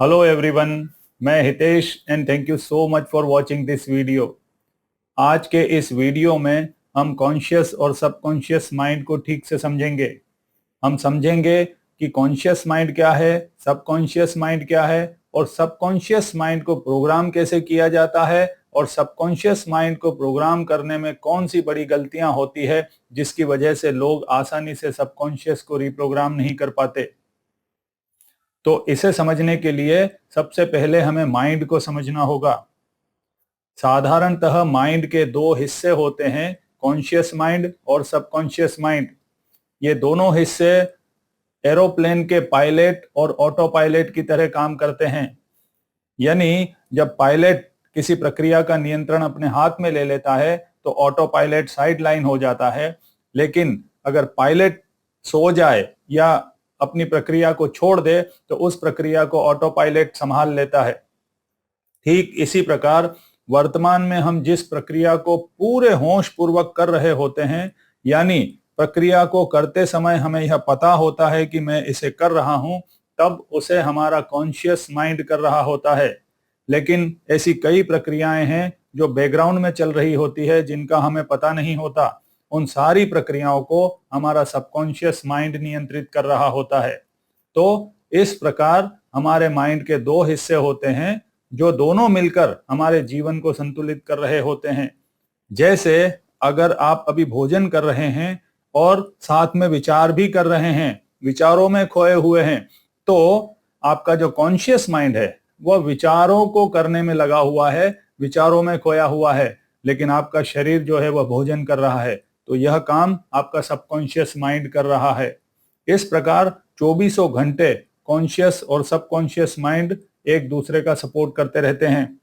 Hello everyone, मैं Hitesh and thank you so much for watching this video. आज के इस वीडियो में हम कॉन्शियस और सबकॉन्शियस माइंड को ठीक से समझेंगे। हम समझेंगे कि कॉन्शियस माइंड क्या है, सबकॉन्शियस माइंड क्या है और सबकॉन्शियस माइंड को प्रोग्राम कैसे किया जाता है और सबकॉन्शियस माइंड को प्रोग्राम करने में कौन सी बड़ी गलतियां होती है जिसकी वजह से लोग आसानी से सबकॉन्शियस को रिप्रोग्राम नहीं कर पाते। तो इसे समझने के लिए सबसे पहले हमें माइंड को समझना होगा। साधारणतः माइंड के दो हिस्से होते हैं, कॉन्शियस माइंड और सबकॉन्शियस माइंड। ये दोनों हिस्से एरोप्लेन के पायलट और ऑटो पायलट की तरह काम करते हैं। यानी जब पायलट किसी प्रक्रिया का नियंत्रण अपने हाथ में ले लेता है तो ऑटो पायलट साइड लाइन हो जाता है, लेकिन अगर पायलट सो जाए या अपनी प्रक्रिया को छोड़ दे तो उस प्रक्रिया को ऑटो पायलट संभाल लेता है। ठीक इसी प्रकार वर्तमान में हम जिस प्रक्रिया को पूरे होश पूर्वक कर रहे होते हैं, यानी प्रक्रिया को करते समय हमें यह पता होता है कि मैं इसे कर रहा हूं, तब उसे हमारा कॉन्शियस माइंड कर रहा होता है। लेकिन ऐसी कई प्रक्रियाएं हैं जो बैकग्राउंड में चल रही होती है, जिनका हमें पता नहीं होता। उन सारी प्रक्रियाओं को हमारा सबकॉन्शियस माइंड नियंत्रित कर रहा होता है। तो इस प्रकार हमारे माइंड के दो हिस्से होते हैं जो दोनों मिलकर हमारे जीवन को संतुलित कर रहे होते हैं। जैसे अगर आप अभी भोजन कर रहे हैं और साथ में विचार भी कर रहे हैं, विचारों में खोए हुए हैं, तो आपका जो कॉन्शियस माइंड है वह विचारों को करने में लगा हुआ है, विचारों में खोया हुआ है, लेकिन आपका शरीर जो है वह भोजन कर रहा है। तो यह काम आपका सबकॉन्शियस माइंड कर रहा है। इस प्रकार चौबीसों घंटे कॉन्शियस और सबकॉन्शियस माइंड एक दूसरे का सपोर्ट करते रहते हैं।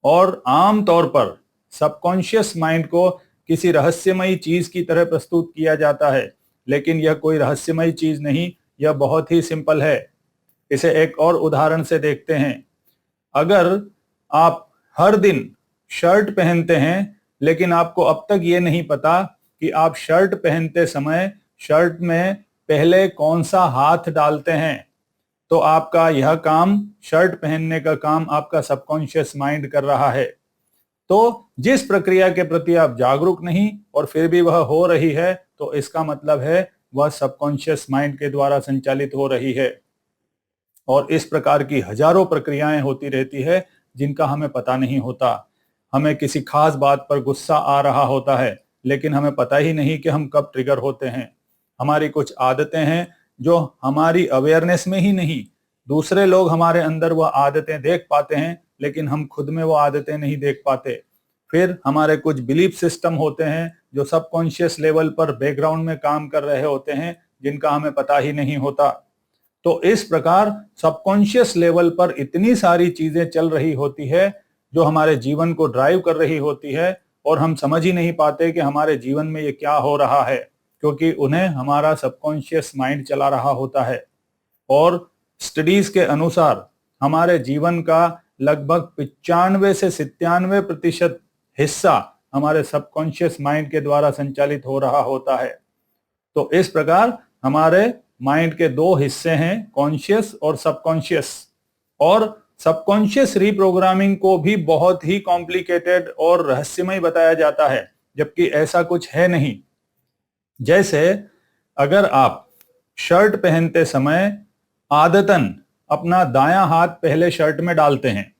और आम तौर पर सबकॉन्शियस माइंड को किसी रहस्यमयी चीज की तरह प्रस्तुत किया जाता है, लेकिन यह कोई रहस्यमयी चीज नहीं, यह बहुत ही सिंपल है। इसे एक और उदाहरण से देखते हैं। अगर आप हर दिन शर्ट पहनते हैं, लेकिन आपको अब तक ये नहीं पता कि आप शर्ट पहनते समय शर्ट में पहले कौन सा हाथ डालते हैं, तो आपका यह काम, शर्ट पहनने का काम, आपका सबकॉन्शियस माइंड कर रहा है। तो जिस प्रक्रिया के प्रति आप जागरूक नहीं और फिर भी वह हो रही है, तो इसका मतलब है वह सबकॉन्शियस माइंड के द्वारा संचालित हो रही है। और इस प्रकार की हजारों प्रक्रियाएं होती रहती है जिनका हमें पता नहीं होता। हमें किसी खास बात पर गुस्सा आ रहा होता है, लेकिन हमें पता ही नहीं कि हम कब ट्रिगर होते हैं। हमारी कुछ आदतें हैं जो हमारी अवेयरनेस में ही नहीं, दूसरे लोग हमारे अंदर वह आदतें देख पाते हैं, लेकिन हम खुद में वो आदतें नहीं देख पाते। फिर हमारे कुछ बिलीफ सिस्टम होते हैं जो सबकॉन्शियस लेवल पर बैकग्राउंड में काम कर रहे होते हैं, जिनका हमें पता ही नहीं होता। तो इस प्रकार सबकॉन्शियस लेवल पर इतनी सारी चीजें चल रही होती है जो हमारे जीवन को ड्राइव कर रही होती है, और हम समझ ही नहीं पाते कि हमारे जीवन में ये क्या हो रहा है, क्योंकि उन्हें हमारा सबकॉन्शियस माइंड चला रहा होता है। और स्टडीज के अनुसार हमारे जीवन का लगभग 95 से 97% हिस्सा हमारे सबकॉन्शियस माइंड के द्वारा संचालित हो रहा होता है। तो इस प्रकार हमारे माइंड के दो हिस्से हैं, कॉन्शियस और सबकॉन्शियस। और सबकॉन्शियस रिप्रोग्रामिंग को भी बहुत ही कॉम्प्लिकेटेड और रहस्यमय बताया जाता है, जबकि ऐसा कुछ है नहीं। जैसे अगर आप शर्ट पहनते समय आदतन अपना दायां हाथ पहले शर्ट में डालते हैं,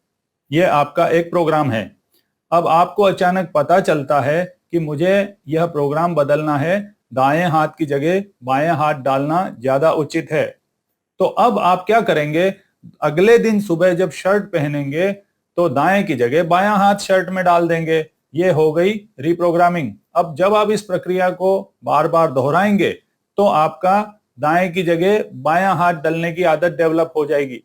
यह आपका एक प्रोग्राम है। अब आपको अचानक पता चलता है कि मुझे यह प्रोग्राम बदलना है, दाएं हाथ की जगह बाएं हाथ डालना ज्यादा उचित है। तो अब आप क्या करेंगे, अगले दिन सुबह जब शर्ट पहनेंगे तो दाएं की जगह बायां हाथ शर्ट में डाल देंगे। ये हो गई रिप्रोग्रामिंग। अब जब आप इस प्रक्रिया को बार बार दोहराएंगे तो आपका दाएं की जगह बायां हाथ डालने की आदत डेवलप हो जाएगी।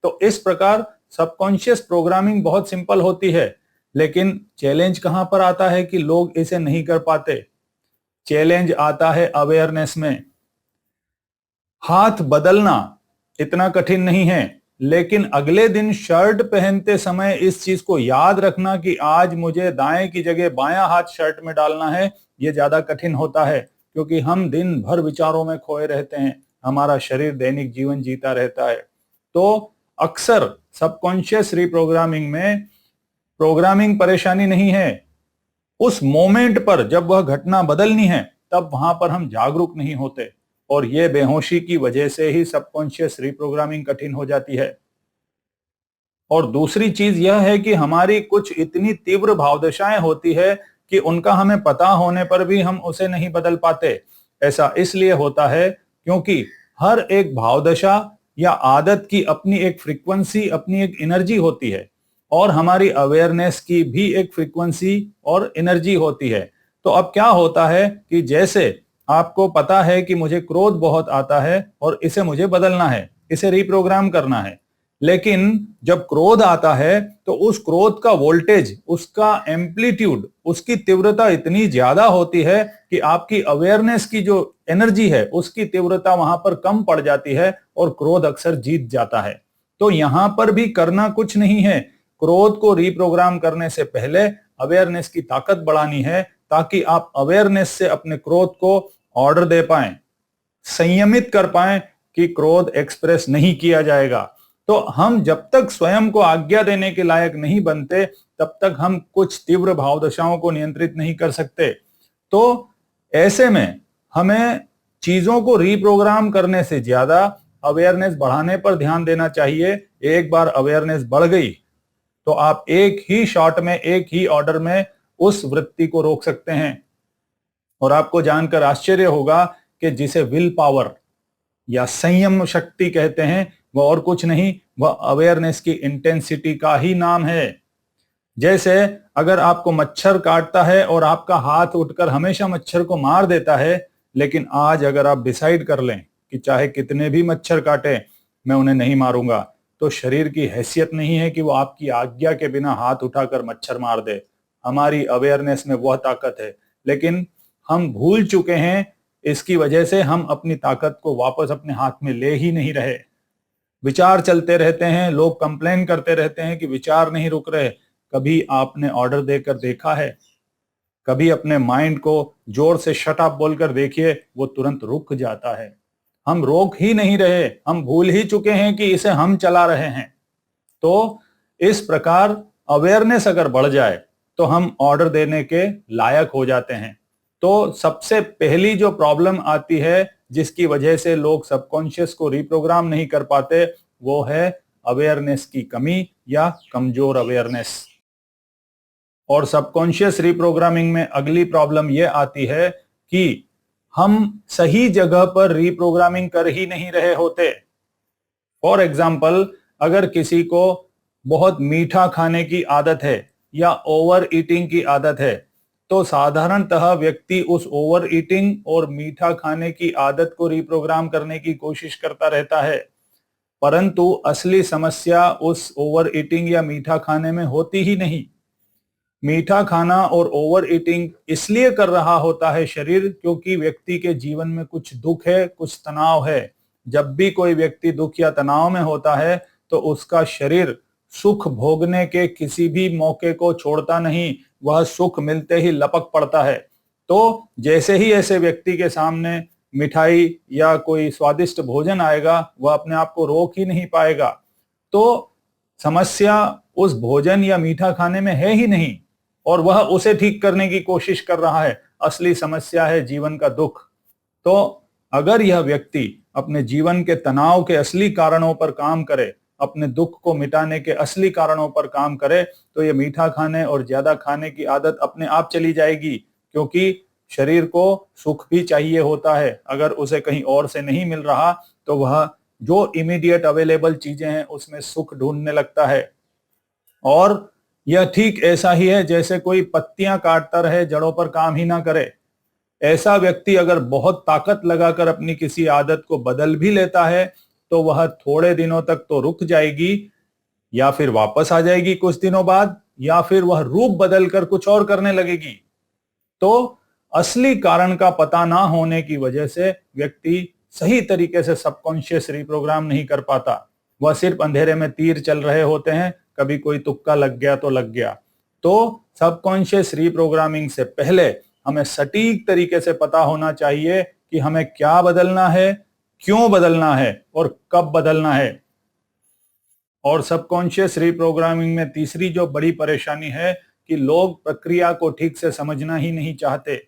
तो इस प्रकार सबकॉन्शियस प्रोग्रामिंग बहुत सिंपल होती है, लेकिन चैलेंज कहां पर आता है कि लोग इसे नहीं कर पाते। चैलेंज आता है अवेयरनेस में। हाथ बदलना इतना कठिन नहीं है, लेकिन अगले दिन शर्ट पहनते समय इस चीज को याद रखना कि आज मुझे दाएं की जगह बायां हाथ शर्ट में डालना है, यह ज्यादा कठिन होता है, क्योंकि हम दिन भर विचारों में खोए रहते हैं, हमारा शरीर दैनिक जीवन जीता रहता है। तो अक्सर सबकॉन्शियस रिप्रोग्रामिंग में प्रोग्रामिंग परेशानी नहीं है, उस मोमेंट पर जब वह घटना बदलनी है तब वहां पर हम जागरूक नहीं होते, और यह बेहोशी की वजह से ही सबकॉन्शियस रिप्रोग्रामिंग कठिन हो जाती है। और दूसरी चीज यह है कि हमारी कुछ इतनी तीव्र भावदशाएं होती है कि उनका हमें पता होने पर भी हम उसे नहीं बदल पाते। ऐसा इसलिए होता है क्योंकि हर एक भावदशा या आदत की अपनी एक फ्रीक्वेंसी, अपनी एक एनर्जी होती है, और हमारी अवेयरनेस की भी एक फ्रीक्वेंसी और एनर्जी होती है। तो अब क्या होता है कि जैसे आपको पता है कि मुझे क्रोध बहुत आता है और इसे मुझे बदलना है, इसे रिप्रोग्राम करना है, लेकिन जब क्रोध आता है तो उस क्रोध का वोल्टेज, उसका एम्पलीट्यूड, उसकी तीव्रता इतनी ज्यादा होती है कि आपकी अवेयरनेस की जो एनर्जी है उसकी तीव्रता वहां पर कम पड़ जाती है और क्रोध अक्सर जीत जाता है। तो यहां पर भी करना कुछ नहीं है, क्रोध को रिप्रोग्राम करने से पहले अवेयरनेस की ताकत बढ़ानी है, ताकि आप अवेयरनेस से अपने क्रोध को ऑर्डर दे पाएं, संयमित कर पाएं कि क्रोध एक्सप्रेस नहीं किया जाएगा। तो हम जब तक स्वयं को आज्ञा देने के लायक नहीं बनते तब तक हम कुछ तीव्र भावदशाओं को नियंत्रित नहीं कर सकते। तो ऐसे में हमें चीजों को रिप्रोग्राम करने से ज्यादा अवेयरनेस बढ़ाने पर ध्यान देना चाहिए। एक बार अवेयरनेस बढ़ गई तो आप एक ही शॉट में, एक ही ऑर्डर में उस वृत्ति को रोक सकते हैं। और आपको जानकर आश्चर्य होगा कि जिसे विल पावर या संयम शक्ति कहते हैं, वह और कुछ नहीं, वह अवेयरनेस की इंटेंसिटी का ही नाम है। जैसे अगर आपको मच्छर काटता है और आपका हाथ उठकर हमेशा मच्छर को मार देता है, लेकिन आज अगर आप डिसाइड कर लें कि चाहे कितने भी मच्छर काटे मैं उन्हें नहीं मारूंगा, तो शरीर की हैसियत नहीं है कि वो आपकी आज्ञा के बिना हाथ उठाकर मच्छर मार दे। हमारी अवेयरनेस में वह ताकत है, लेकिन हम भूल चुके हैं। इसकी वजह से हम अपनी ताकत को वापस अपने हाथ में ले ही नहीं रहे। विचार चलते रहते हैं, लोग कंप्लेन करते रहते हैं कि विचार नहीं रुक रहे। कभी आपने ऑर्डर देकर देखा है? कभी अपने माइंड को जोर से शट अप बोलकर देखिए, वो तुरंत रुक जाता है। हम रोक ही नहीं रहे, हम भूल ही चुके हैं कि इसे हम चला रहे हैं। तो इस प्रकार अवेयरनेस अगर बढ़ जाए तो हम ऑर्डर देने के लायक हो जाते हैं। तो सबसे पहली जो प्रॉब्लम आती है जिसकी वजह से लोग सबकॉन्शियस को रिप्रोग्राम नहीं कर पाते, वो है अवेयरनेस की कमी या कमजोर अवेयरनेस। और सबकॉन्शियस रिप्रोग्रामिंग में अगली प्रॉब्लम यह आती है कि हम सही जगह पर रिप्रोग्रामिंग कर ही नहीं रहे होते। फॉर एग्जाम्पल, अगर किसी को बहुत मीठा खाने की आदत है या ओवर ईटिंग की आदत है, तो साधारणतः व्यक्ति उस ओवर ईटिंग और मीठा खाने की आदत को रिप्रोग्राम करने की कोशिश करता रहता है, परंतु असली समस्या उस ओवर ईटिंग या मीठा खाने में होती ही नहीं। मीठा खाना और ओवर ईटिंग इसलिए कर रहा होता है शरीर क्योंकि व्यक्ति के जीवन में कुछ दुख है, कुछ तनाव है। जब भी कोई व्यक्ति दुख या तनाव में होता है तो उसका शरीर सुख भोगने के किसी भी मौके को छोड़ता नहीं, वह सुख मिलते ही लपक पड़ता है। तो जैसे ही ऐसे व्यक्ति के सामने मिठाई या कोई स्वादिष्ट भोजन आएगा, वह अपने आप को रोक ही नहीं पाएगा। तो समस्या उस भोजन या मीठा खाने में है ही नहीं, और वह उसे ठीक करने की कोशिश कर रहा है। असली समस्या है जीवन का दुख। तो अगर यह व्यक्ति अपने जीवन के तनाव के असली कारणों पर काम करे, अपने दुख को मिटाने के असली कारणों पर काम करे, तो यह मीठा खाने और ज्यादा खाने की आदत अपने आप चली जाएगी। क्योंकि शरीर को सुख भी चाहिए होता है, अगर उसे कहीं और से नहीं मिल रहा तो वह जो इमीडिएट अवेलेबल चीजें हैं उसमें सुख ढूंढने लगता है। और यह ठीक ऐसा ही है जैसे कोई पत्तियां काटता रहे, जड़ों पर काम ही ना करे। ऐसा व्यक्ति अगर बहुत ताकत लगाकर अपनी किसी आदत को बदल भी लेता है तो वह थोड़े दिनों तक तो रुक जाएगी, या फिर वापस आ जाएगी कुछ दिनों बाद, या फिर वह रूप बदलकर कुछ और करने लगेगी। तो असली कारण का पता ना होने की वजह से व्यक्ति सही तरीके से सबकॉन्शियस रिप्रोग्राम नहीं कर पाता। वह सिर्फ अंधेरे में तीर चल रहे होते हैं, कभी कोई तुक्का लग गया तो लग गया। तो सबकॉन्शियस रिप्रोग्रामिंग से पहले हमें सटीक तरीके से पता होना चाहिए कि हमें क्या बदलना है, क्यों बदलना है और कब बदलना है। और सबकॉन्शियस रिप्रोग्रामिंग में तीसरी जो बड़ी परेशानी है कि लोग प्रक्रिया को ठीक से समझना ही नहीं चाहते।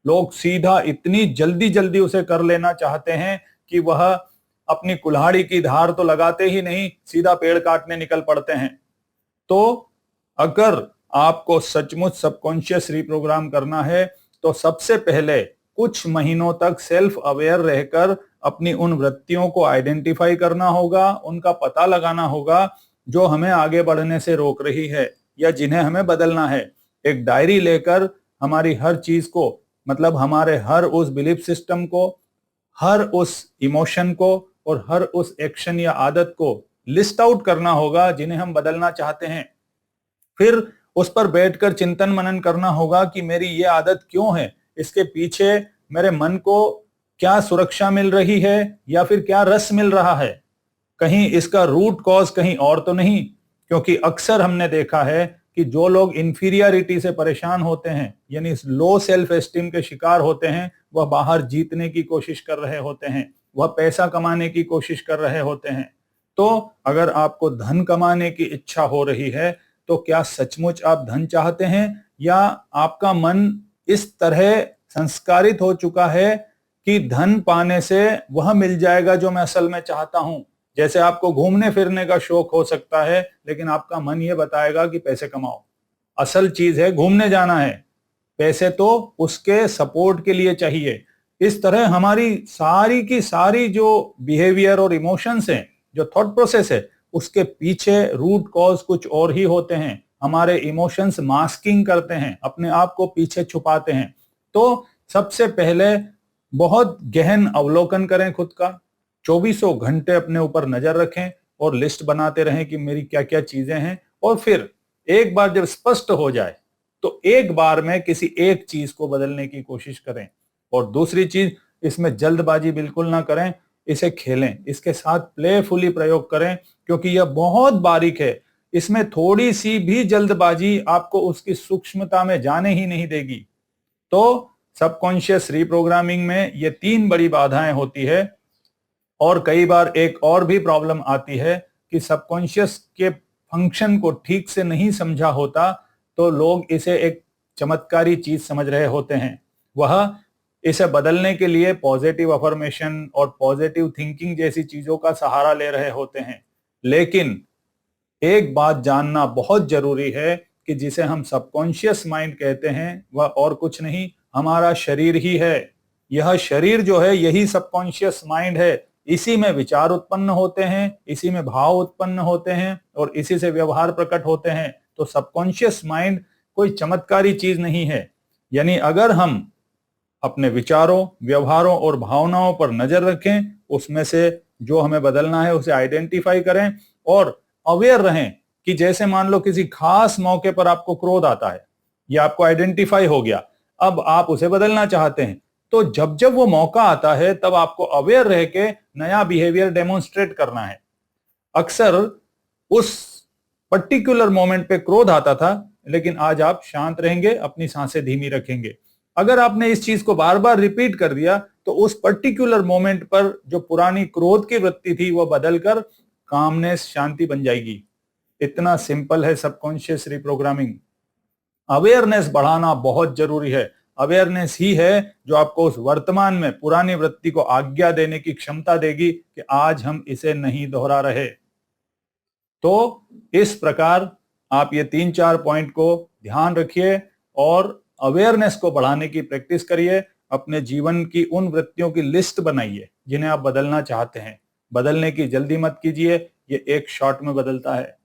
लोग सीधा इतनी जल्दी जल्दी उसे कर लेना चाहते हैं कि वह अपनी कुल्हाड़ी की धार तो लगाते ही नहीं, सीधा पेड़ काटने निकल पड़ते हैं। तो अगर आपको सचमुच सबकॉन्शियस रिप्रोग्राम करना है तो सबसे पहले कुछ महीनों तक सेल्फ अवेयर रहकर अपनी उन वृत्तियों को आइडेंटिफाई करना होगा, उनका पता लगाना होगा जो हमें आगे बढ़ने से रोक रही है या जिन्हें हमें बदलना है। एक डायरी लेकर हमारी हर चीज को, मतलब हमारे हर उस बिलीफ सिस्टम को, हर उस इमोशन को और हर उस एक्शन या आदत को लिस्ट आउट करना होगा जिन्हें हम बदलना चाहते हैं। फिर उस पर बैठकर चिंतन मनन करना होगा कि मेरी ये आदत क्यों है, इसके पीछे मेरे मन को क्या सुरक्षा मिल रही है या फिर क्या रस मिल रहा है, कहीं इसका रूट कॉज कहीं और तो नहीं। क्योंकि अक्सर हमने देखा है कि जो लोग इंफीरियरिटी से परेशान होते हैं, यानी लो सेल्फ एस्टीम के शिकार होते हैं, वह बाहर जीतने की कोशिश कर रहे होते हैं, वह पैसा कमाने की कोशिश कर रहे होते हैं। तो अगर आपको धन कमाने की इच्छा हो रही है तो क्या सचमुच आप धन चाहते हैं या आपका मन इस तरह संस्कारित हो चुका है कि धन पाने से वह मिल जाएगा जो मैं असल में चाहता हूं। जैसे आपको घूमने फिरने का शौक हो सकता है लेकिन आपका मन ये बताएगा कि पैसे कमाओ। असल चीज है घूमने जाना है, पैसे तो उसके सपोर्ट के लिए चाहिए। इस तरह हमारी सारी की सारी जो बिहेवियर और इमोशंस हैं, जो थॉट प्रोसेस है, उसके पीछे रूट कॉज कुछ और ही होते हैं। हमारे इमोशंस मास्किंग करते हैं, अपने आप को पीछे छुपाते हैं। तो सबसे पहले बहुत गहन अवलोकन करें खुद का, 24 घंटे अपने ऊपर नजर रखें और लिस्ट बनाते रहें कि मेरी क्या क्या चीजें हैं। और फिर एक बार जब स्पष्ट हो जाए तो एक बार में किसी एक चीज को बदलने की कोशिश करें। और दूसरी चीज, इसमें जल्दबाजी बिल्कुल ना करें, इसे खेलें, इसके साथ प्लेफुली प्रयोग करें, क्योंकि यह बहुत बारीक है। इसमें थोड़ी सी भी जल्दबाजी आपको उसकी सूक्ष्मता में जाने ही नहीं देगी। तो सबकॉन्शियस रिप्रोग्रामिंग में ये 3 बड़ी बाधाएं होती है। और कई बार एक और भी प्रॉब्लम आती है कि सबकॉन्शियस के फंक्शन को ठीक से नहीं समझा होता तो लोग इसे एक चमत्कारी चीज समझ रहे होते हैं। वह इसे बदलने के लिए पॉजिटिव अफर्मेशन और पॉजिटिव थिंकिंग जैसी चीजों का सहारा ले रहे होते हैं। लेकिन एक बात जानना बहुत जरूरी है कि जिसे हम सबकॉन्शियस माइंड कहते हैं वह और कुछ नहीं, हमारा शरीर ही है। यह शरीर जो है यही सबकॉन्शियस माइंड है। इसी में विचार उत्पन्न होते हैं, इसी में भाव उत्पन्न होते हैं और इसी से व्यवहार प्रकट होते हैं। तो सबकॉन्शियस माइंड कोई चमत्कारी चीज नहीं है। यानी अगर हम अपने विचारों, व्यवहारों और भावनाओं पर नजर रखें, उसमें से जो हमें बदलना है उसे आइडेंटिफाई करें और अवेयर रहें कि जैसे मान लो किसी खास मौके पर आपको क्रोध आता है, या आपको आइडेंटिफाई हो गया, अब आप उसे बदलना चाहते हैं। तो जब जब वो मौका आता है तब आपको अवेयर रह के नया बिहेवियर डेमोन्स्ट्रेट करना है। अक्सर उस पर्टिकुलर मोमेंट पे क्रोध आता था, लेकिन आज आप शांत रहेंगे, अपनी सांसें धीमी रखेंगे। अगर आपने इस चीज को बार बार रिपीट कर दिया तो उस पर्टिकुलर मोमेंट पर जो पुरानी क्रोध की वृत्ति थी वह बदलकर कामनेस, शांति बन जाएगी। इतना सिंपल है सबकॉन्शियस रिप्रोग्रामिंग। अवेयरनेस बढ़ाना बहुत जरूरी है। अवेयरनेस ही है जो आपको उस वर्तमान में पुरानी वृत्ति को आज्ञा देने की क्षमता देगी कि आज हम इसे नहीं दोहरा रहे। तो इस प्रकार आप ये 3-4 पॉइंट को ध्यान रखिए और अवेयरनेस को बढ़ाने की प्रैक्टिस करिए। अपने जीवन की उन वृत्तियों की लिस्ट बनाइए जिन्हें आप बदलना चाहते हैं। बदलने की जल्दी मत कीजिए, ये एक शॉट में बदलता है।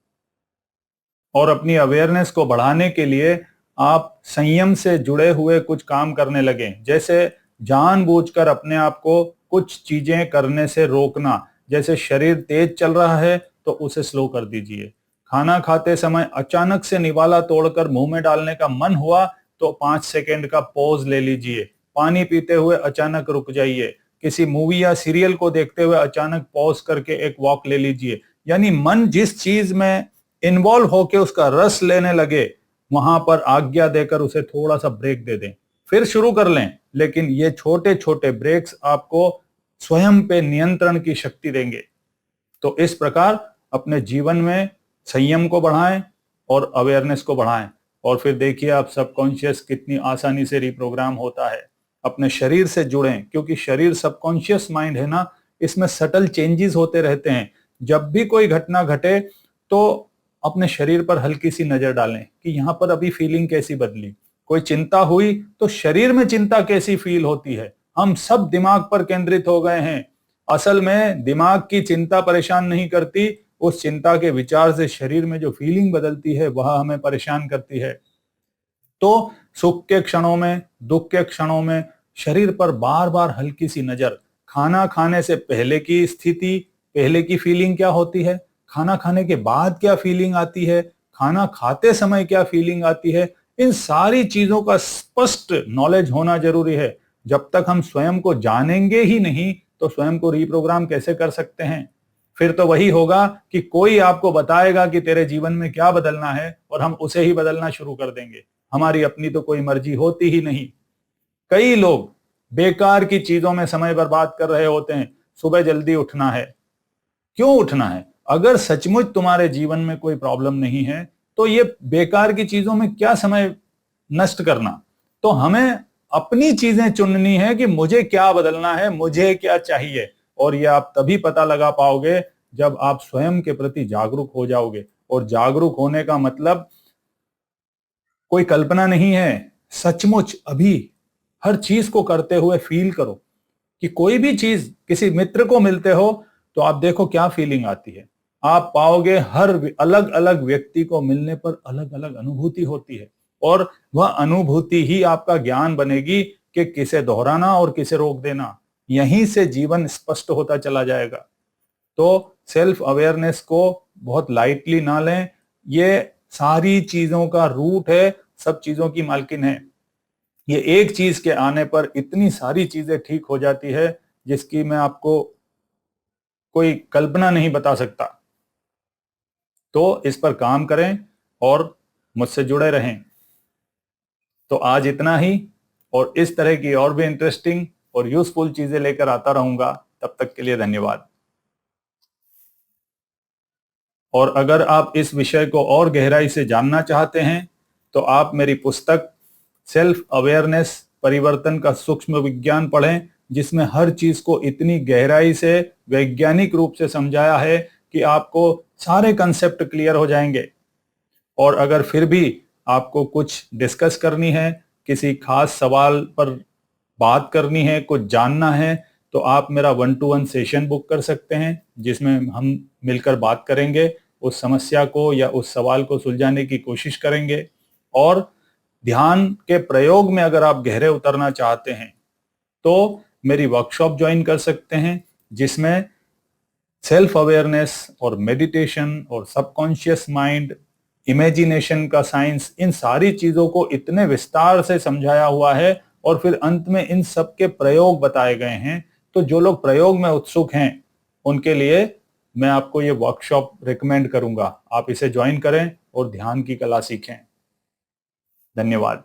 और अपनी अवेयरनेस को बढ़ाने के लिए आप संयम से जुड़े हुए कुछ काम करने लगे, जैसे जानबूझकर अपने आप को कुछ चीजें करने से रोकना। जैसे शरीर तेज चल रहा है तो उसे स्लो कर दीजिए। खाना खाते समय अचानक से निवाला तोड़कर मुंह में डालने का मन हुआ तो 5 सेकंड का पॉज ले लीजिए। पानी पीते हुए अचानक रुक जाइए। किसी मूवी या सीरियल को देखते हुए अचानक पॉज करके एक वॉक ले लीजिए। यानी मन जिस चीज में इन्वॉल्व होके उसका रस लेने लगे, वहां पर आज्ञा देकर उसे थोड़ा सा ब्रेक दे दें, फिर शुरू कर लें। लेकिन ये छोटे छोटे ब्रेक्स आपको स्वयं पे नियंत्रण की शक्ति देंगे। तो इस प्रकार अपने जीवन में संयम को बढ़ाएं और अवेयरनेस को बढ़ाएं, और फिर देखिए आप सबकॉन्शियस कितनी आसानी से रिप्रोग्राम होता है। अपने शरीर से जुड़ें, क्योंकि शरीर सबकॉन्शियस माइंड है ना, इसमें सटल चेंजेस होते रहते हैं। जब भी कोई घटना घटे तो अपने शरीर पर हल्की सी नजर डालें कि यहाँ पर अभी फीलिंग कैसी बदली। कोई चिंता हुई तो शरीर में चिंता कैसी फील होती है। हम सब दिमाग पर केंद्रित हो गए हैं। असल में दिमाग की चिंता परेशान नहीं करती, उस चिंता के विचार से शरीर में जो फीलिंग बदलती है वह हमें परेशान करती है। तो सुख के क्षणों में, दुख के क्षणों में शरीर पर बार बार हल्की सी नजर। खाना खाने से पहले की स्थिति, पहले की फीलिंग क्या होती है, खाना खाने के बाद क्या फीलिंग आती है, खाना खाते समय क्या फीलिंग आती है, इन सारी चीजों का स्पष्ट नॉलेज होना जरूरी है। जब तक हम स्वयं को जानेंगे ही नहीं तो स्वयं को रिप्रोग्राम कैसे कर सकते हैं। फिर तो वही होगा कि कोई आपको बताएगा कि तेरे जीवन में क्या बदलना है और हम उसे ही बदलना शुरू कर देंगे। हमारी अपनी तो कोई मर्जी होती ही नहीं। कई लोग बेकार की चीजों में समय बर्बाद कर रहे होते हैं। सुबह जल्दी उठना है, क्यों उठना है? अगर सचमुच तुम्हारे जीवन में कोई प्रॉब्लम नहीं है तो ये बेकार की चीजों में क्या समय नष्ट करना। तो हमें अपनी चीजें चुननी है कि मुझे क्या बदलना है, मुझे क्या चाहिए। और ये आप तभी पता लगा पाओगे जब आप स्वयं के प्रति जागरूक हो जाओगे। और जागरूक होने का मतलब कोई कल्पना नहीं है, सचमुच अभी हर चीज को करते हुए फील करो कि कोई भी चीज, किसी मित्र को मिलते हो तो आप देखो क्या फीलिंग आती है। आप पाओगे हर अलग अलग व्यक्ति को मिलने पर अलग अलग अनुभूति होती है, और वह अनुभूति ही आपका ज्ञान बनेगी कि किसे दोहराना और किसे रोक देना। यहीं से जीवन स्पष्ट होता चला जाएगा। तो सेल्फ अवेयरनेस को बहुत लाइटली ना लें। ये सारी चीजों का रूट है, सब चीजों की मालकिन है। ये एक चीज के आने पर इतनी सारी चीजें ठीक हो जाती है जिसकी मैं आपको कोई कल्पना नहीं बता सकता। तो इस पर काम करें और मुझसे जुड़े रहें। तो आज इतना ही, और इस तरह की और भी इंटरेस्टिंग और यूजफुल चीजें लेकर आता रहूंगा। तब तक के लिए धन्यवाद। और अगर आप इस विषय को और गहराई से जानना चाहते हैं तो आप मेरी पुस्तक सेल्फ अवेयरनेस परिवर्तन का सूक्ष्म विज्ञान पढ़ें, जिसमें हर चीज को इतनी गहराई से वैज्ञानिक रूप से समझाया है कि आपको सारे कंसेप्ट क्लियर हो जाएंगे। और अगर फिर भी आपको कुछ डिस्कस करनी है, किसी खास सवाल पर बात करनी है, कुछ जानना है, तो आप मेरा 1-to-1 सेशन बुक कर सकते हैं, जिसमें हम मिलकर बात करेंगे, उस समस्या को या उस सवाल को सुलझाने की कोशिश करेंगे। और ध्यान के प्रयोग में अगर आप गहरे उतरना चाहते हैं तो मेरी वर्कशॉप ज्वाइन कर सकते हैं, जिसमें सेल्फ अवेयरनेस और मेडिटेशन और सबकॉन्शियस माइंड, इमेजिनेशन का साइंस, इन सारी चीजों को इतने विस्तार से समझाया हुआ है और फिर अंत में इन सब के प्रयोग बताए गए हैं। तो जो लोग प्रयोग में उत्सुक हैं उनके लिए मैं आपको ये वर्कशॉप रिकमेंड करूंगा। आप इसे ज्वाइन करें और ध्यान की कला सीखें। धन्यवाद।